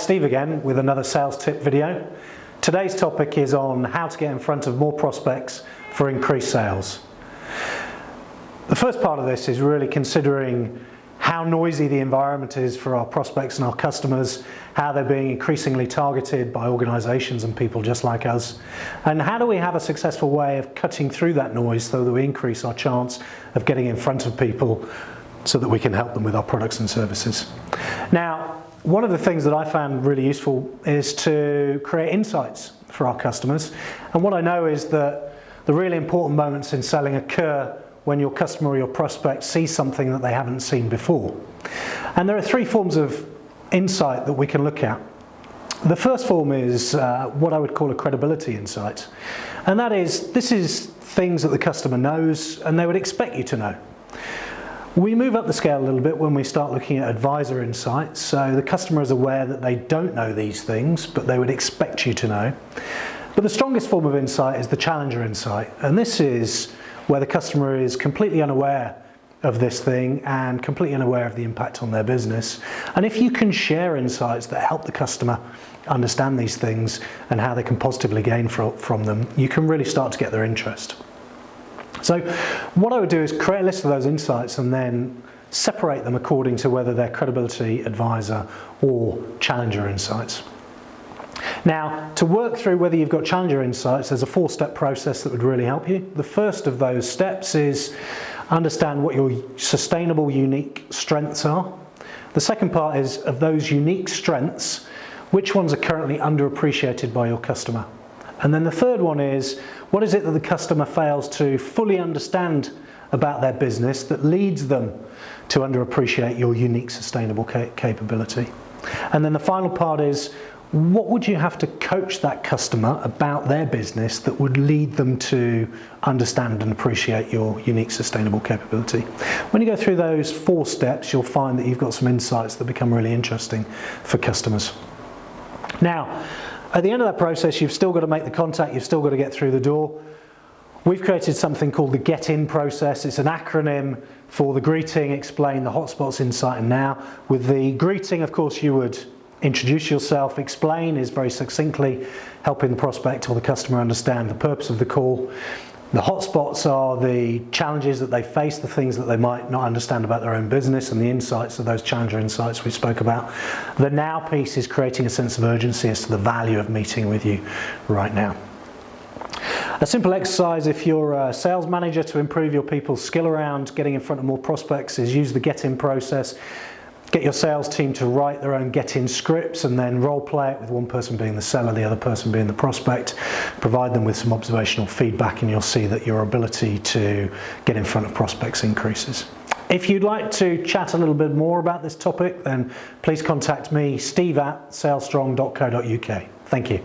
Steve again with another sales tip video. Today's topic is on how to get in front of more prospects for increased sales. The first part of this is really considering how noisy the environment is for our prospects and our customers, how they're being increasingly targeted by organisations and people just like us, and how do we have a successful way of cutting through that noise so that we increase our chance of getting in front of people so that we can help them with our products and services. Now, one of the things that I found really useful is to create insights for our customers, and what I know is that the really important moments in selling occur when your customer or your prospect sees something that they haven't seen before. And there are three forms of insight that we can look at. The first form is what I would call a credibility insight, and that is, this is things that the customer knows and they would expect you to know. We move up the scale a little bit when we start looking at advisor insights. So the customer is aware that they don't know these things, but they would expect you to know. But the strongest form of insight is the challenger insight, and this is where the customer is completely unaware of this thing and completely unaware of the impact on their business. And if you can share insights that help the customer understand these things and how they can positively gain from them, you can really start to get their interest. So what I would do is create a list of those insights and then separate them according to whether they're credibility, advisor, or challenger insights. Now, to work through whether you've got challenger insights, there's a four-step process that would really help you. The first of those steps is understand what your sustainable, unique strengths are. The second part is, of those unique strengths, which ones are currently underappreciated by your customer? And then the third one is, what is it that the customer fails to fully understand about their business that leads them to underappreciate your unique sustainable capability? And then the final part is, what would you have to coach that customer about their business that would lead them to understand and appreciate your unique sustainable capability? When you go through those four steps, you'll find that you've got some insights that become really interesting for customers. Now, at the end of that process, you've still got to make the contact, you've still got to get through the door. We've created something called the Get In process. It's an acronym for the greeting, explain, the hotspots, insight, and now. With the greeting, of course, you would introduce yourself. Explain is very succinctly helping the prospect or the customer understand the purpose of the call. The hotspots are the challenges that they face, the things that they might not understand about their own business, and the insights are those challenger insights we spoke about. The now piece is creating a sense of urgency as to the value of meeting with you right now. A simple exercise if you're a sales manager to improve your people's skill around getting in front of more prospects is use the Get In process. Get your sales team to write their own get-in scripts and then role play it with one person being the seller, the other person being the prospect. Provide them with some observational feedback and you'll see that your ability to get in front of prospects increases. If you'd like to chat a little bit more about this topic, then please contact me, steve@salesstrong.co.uk. Thank you.